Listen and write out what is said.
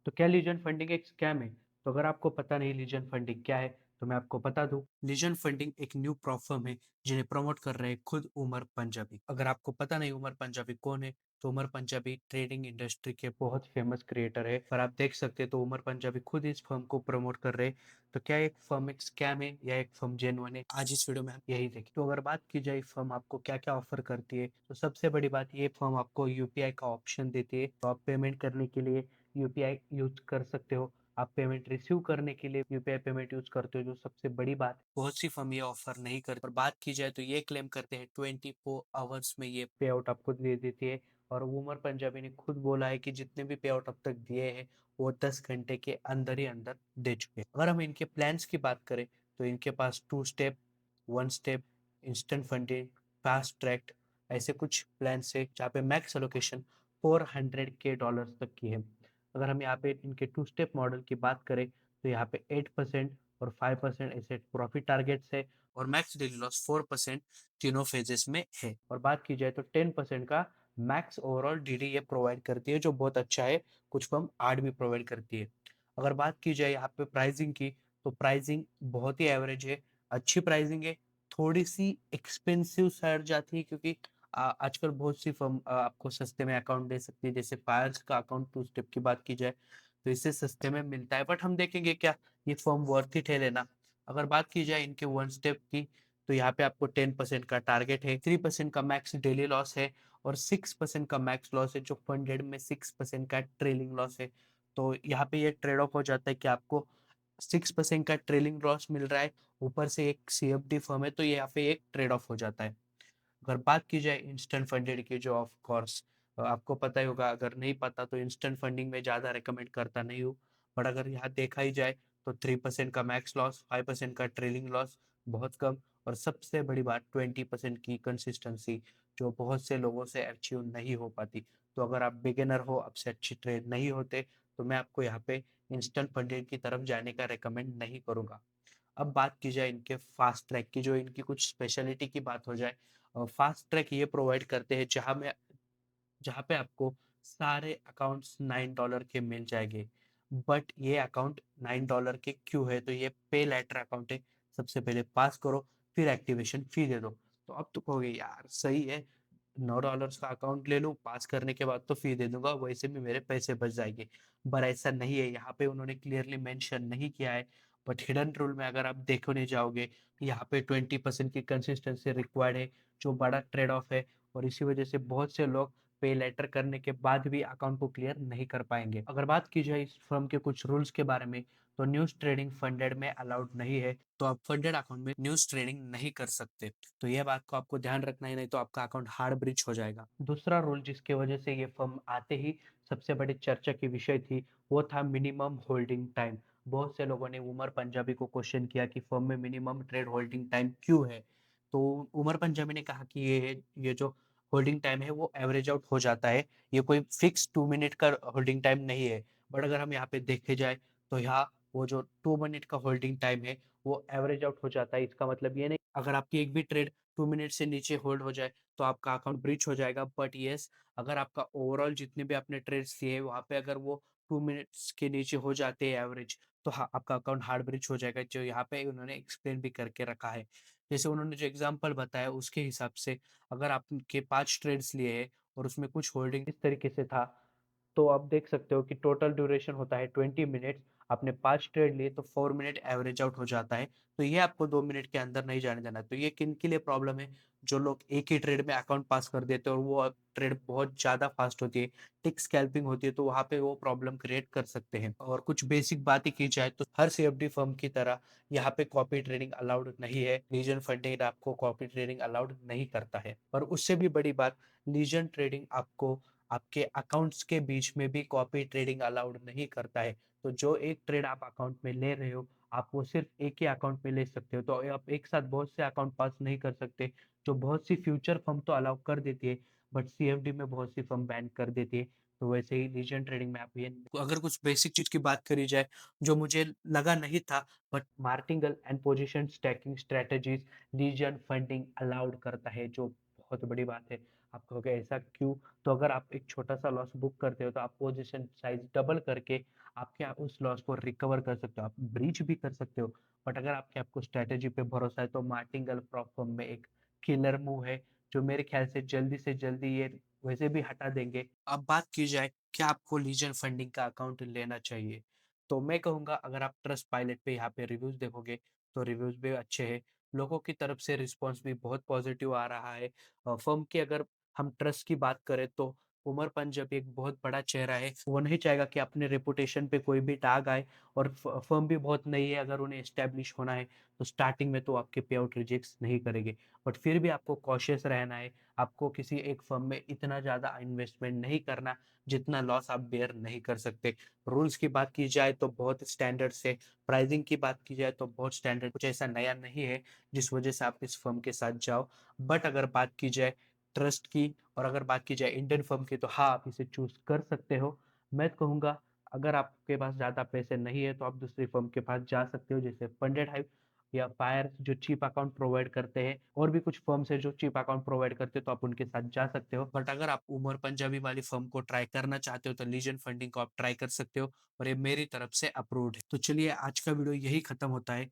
तो क्या legion funding एक स्कैम है? तो अगर आपको पता नहीं लीजन फंडिंग क्या है, तो मैं आपको बता दूं। लीजन फंडिंग एक न्यू प्लेटफॉर्म है जिन्हें प्रमोट कर रहे हैं खुद उमर पंजाबी। अगर आपको पता नहीं उमर पंजाबी कौन है, तो उमर पंजाबी ट्रेडिंग इंडस्ट्री के बहुत फेमस क्रिएटर है। पर आप देख सकते हैं तो उमर पंजाबी खुद इस फर्म को प्रमोट कर रहे हैं। तो क्या एक फर्म एक स्कैम है या एक फर्म जेन्युइन है, आज इस वीडियो में हम यही देखें। तो अगर बात की जाए फर्म आपको क्या क्या ऑफर करती है, तो सबसे बड़ी बात ये फर्म आपको यूपीआई का ऑप्शन देती है। तो आप पेमेंट करने के लिए यूपीआई यूज कर सकते हो। आप पेमेंट रिसीव करने के लिए यूपीआई पेमेंट यूज करते हो, जो सबसे बड़ी बात। बहुत सी फर्म ये ऑफर नहीं करती। और बात की जाए तो ये क्लेम करते हैं 24 आवर्स में ये पे आउट आपको दे देती है। और उमर पंजाबी ने खुद बोला है कि जितने भी पे आउट अब तक दिए हैं वो 10 घंटे के अंदर ही अंदर दे चुके हैं। अगर हम इनके प्लान्स की बात करें, तो इनके पास 2 step, 1 step, instant funding, fast track, ऐसे कुछ प्लान्स है जहाँ पे मैक्स एलोकेशन $400K तक की है। अगर हम यहाँ पे इनके 2 स्टेप मॉडल की बात करें, तो यहाँ पे 8% और 5% ऐसे प्रॉफिट टारगेट्स है। और मैक्स डेली लॉस 4% तीनों फेजेस में है। और बात की जाए तो 10% का मैक्स ओवरऑल डीडी ये प्रोवाइड करती है, जो बहुत अच्छा है। कुछ फर्म 8 भी प्रोवाइड करती है। अगर बात की जाए यहाँ पे प्राइसिंग की, तो प्राइसिंग बहुत ही एवरेज है, अच्छी प्राइसिंग है। थोड़ी सी एक्सपेंसिव साइड जाती है, क्योंकि आजकल बहुत सी फर्म आपको सस्ते में अकाउंट दे सकती है। जैसे फायर्स का अकाउंट 2 स्टेप की बात की जाए, तो इससे सस्ते में मिलता है। बट हम देखेंगे क्या ये फर्म वर्थ इट है लेना। अगर बात की जाए इनके 1 स्टेप की, तो यहाँ पे आपको 10% का टारगेट है, 3% का मैक्स डेली लॉस है, और 6% का मैक्स लॉस है, जो फंडेड में 6% का ट्रेलिंग लॉस है। तो यहाँ पे ये ट्रेड ऑफ हो जाता है कि आपको 6% का ट्रेलिंग लॉस मिल रहा है, ऊपर से एक सीएफडी फर्म है, तो ये यहाँ पे एक ट्रेड ऑफ हो जाता है। अगर बात की जाए इंस्टेंट फंडेड की, जो ऑफ कोर्स आपको पता ही होगा, अगर नहीं पता तो इंस्टेंट फंडिंग में ज़्यादा रिकमेंड करता नहीं हूँ। बट अगर यहाँ देखा ही जाए, तो 3% का मैक्स लॉस, 5% का ट्रेलिंग लॉस, बहुत कम। और सबसे बड़ी बात 20% की कंसिस्टेंसी, जो बहुत से लोगों से अचीव नहीं हो पाती। तो अगर आप बिगिनर हो, आपसे अच्छी ट्रेड नहीं होते, तो मैं आपको यहाँ पे इंस्टेंट फंडेड की तरफ जाने का रिकमेंड नहीं करूँगा। अब बात की जाए इनके फास्ट ट्रैक की, जो इनकी कुछ स्पेशलिटी की बात हो जाए, फास्ट ट्रैक ये प्रोवाइड करते हैं जहाँ पे आपको सारे अकाउंट्स $9 के मिल जाएंगे। बट ये अकाउंट $9 के क्यों है, तो ये पे लेटर अकाउंट है। सबसे पहले पास करो, फिर एक्टिवेशन फी दे दो। तो अब तो कहोगे यार सही है, $9 का अकाउंट ले लूँ, पास करने के बाद तो फी दे दूंगा, वैसे भी मेरे पैसे बच जाएंगे। पर ऐसा नहीं है, यहाँ पे उन्होंने क्लियरली मेंशन नहीं किया है। बट हिडन रूल में अगर आप देखने जाओगे, यहाँ पे 20% की कंसिस्टेंसी रिक्वायर्ड है, जो बड़ा ट्रेड ऑफ है। और इसी वजह से बहुत से लोग पे लेटर करने के बाद भी अकाउंट को क्लियर नहीं कर पाएंगे। अगर बात की जाए इस फर्म के कुछ रूल्स के बारे में, तो न्यूज ट्रेडिंग फंडेड में अलाउड नहीं है। तो आप फंडेड अकाउंट में न्यूज ट्रेडिंग नहीं कर सकते। तो यह बात को आपको ध्यान रखना ही, नहीं तो आपका अकाउंट हार्ड ब्रिज हो जाएगा। दूसरा रूल जिसकी वजह से ये फर्म आते ही सबसे बड़ी चर्चा की विषय थी, वो था मिनिमम होल्डिंग टाइम। बहुत से लोगों ने उमर पंजाबी को क्वेश्चन किया कि फर्म में मिनिमम ट्रेड होल्डिंग टाइम क्यों है। तो उमर पंजाबी ने कहा कि ये जो होल्डिंग टाइम है वो एवरेज आउट हो जाता है। ये कोई फिक्स 2 मिनट का होल्डिंग टाइम नहीं है। बट अगर हम यहाँ पे देखे जाए, तो यहाँ वो जो 2 मिनट का होल्डिंग टाइम है वो एवरेज आउट हो जाता है। इसका मतलब ये नहीं अगर आपकी एक भी ट्रेड 2 मिनट से नीचे होल्ड हो जाए तो आपका अकाउंट ब्रीच हो जाएगा। बट यस, अगर आपका ओवरऑल जितने भी आपने ट्रेड्स लिए वहाँ पे अगर वो 2 मिनट्स के नीचे हो जाते हैं एवरेज, तो हाँ आपका अकाउंट हार्ड ब्रीच हो जाएगा, जो यहाँ पे उन्होंने एक्सप्लेन भी करके रखा है। जैसे उन्होंने जो एग्जाम्पल बताया उसके हिसाब से, अगर आपके 5 ट्रेड्स लिए हैं और उसमें कुछ होल्डिंग इस तरीके से था, तो आप देख सकते हो कि टोटल ड्यूरेशन होता है 20 मिनट्स। आपने 5 ट्रेड लिए तो 4 मिनट एवरेज आउट हो जाता है। तो ये आपको 2 मिनट के अंदर नहीं जाने देना। तो ये किन के लिए प्रॉब्लम है, जो लोग एक ही ट्रेड में अकाउंट पास कर देते हैं और वो ट्रेड बहुत ज्यादा फास्ट होती है, टिक स्कैल्पिंग होती है, तो वहां पे वो प्रॉब्लम क्रिएट कर सकते हैं। और कुछ बेसिक बातें की जाए, तो हर सीएफडी फर्म की तरह यहाँ पे कॉपी ट्रेडिंग अलाउड नहीं है। लीजन फंडिंग आपको कॉपी ट्रेडिंग अलाउड नहीं करता है। और उससे भी बड़ी बात, लीजन ट्रेडिंग आपको आपके अकाउंट्स के बीच में भी कॉपी ट्रेडिंग अलाउड नहीं करता है। तो जो एक ट्रेड आप अकाउंट में ले रहे हो, आप वो सिर्फ एक ही अकाउंट में ले सकते हो। तो आप एक साथ बहुत से अकाउंट पास नहीं कर सकते, जो बहुत सी फ्यूचर फर्म तो अलाउ कर देती है, बट सीएफडी में बहुत सी फर्म बैन कर देती है। तो वैसे ही लीजन ट्रेडिंग में आप ये, अगर कुछ बेसिक चीज की बात करी जाए, जो मुझे लगा नहीं था, but martingale and position stacking strategies लीजन फंडिंग अलाउड करता है, जो बहुत बड़ी बात है। आप कहोगे ऐसा क्यों? तो अगर आप एक छोटा सा लॉस बुक करते हो, तो आप पोजीशन साइज डबल करके आपके आप उस लॉस को रिकवर कर सकते हो, आप ब्रीच भी कर सकते हो। बट अगर आपके आपको स्ट्रैटेजी पे भरोसा है तो मार्टिंगल प्रॉप फर्म में एक किलर मूव है, जो मेरे ख्याल से जल्दी ये वैसे भी हटा देंगे। अब बात की जाए क्या आपको लीजन फंडिंग का अकाउंट लेना चाहिए? तो मैं कहूँगा अगर आप ट्रस्ट पायलट पे यहाँ पे रिव्यूज़ देखोगे, तो रिव्यूज़ भी अच्छे हैं। लोगों की तरफ से रिस्पॉन्स भी बहुत पॉज़िटिव आ रहा है। फ़र्म की अगर हम ट्रस्ट की बात करें तो उमर पंजाबी एक बहुत बड़ा चेहरा है। वो नहीं चाहेगा कि अपने रेपुटेशन पे कोई भी दाग आए और फ़र्म भी बहुत नई है, अगर उन्हें एस्टेब्लिश होना है, तो स्टार्टिंग में तो आपके पे आउट रिजेक्ट्स नहीं करेंगे। बट फिर भी आपको कॉशियस रहना है, आपको किसी एक फ़र्म में इतना ज़्यादा इन्वेस्टमेंट नहीं करना, जितना लॉस आप बेयर नहीं कर सकते। रूल्स की बात की जाए तो बहुत स्टैंडर्ड से, प्राइसिंग की बात की जाए तो बहुत स्टैंडर्ड, कुछ ऐसा नया नहीं है जिस वजह से आप इस फर्म के साथ जाओ। बट अगर बात की जाए ट्रस्ट की और अगर बात की जाए इंडियन फर्म की तो हाँ, आप इसे चूज़ कर सकते हो। मैं कहूँगा अगर आपके पास ज़्यादा पैसे नहीं है तो आप दूसरी फर्म के पास जा सकते हो, जैसे फंडेड हाइव या फायर जो चीप अकाउंट प्रोवाइड करते हैं, और भी कुछ फर्म्स है जो चीप अकाउंट प्रोवाइड करते हैं, तो आप उनके साथ जा सकते हो। बट अगर आप उमर पंजाबी वाली फर्म को ट्राई करना चाहते हो तो लीजेंड फंडिंग को आप ट्राई कर सकते हो और ये मेरी तरफ से अप्रूव्ड है। तो चलिए आज का वीडियो यही खत्म होता है।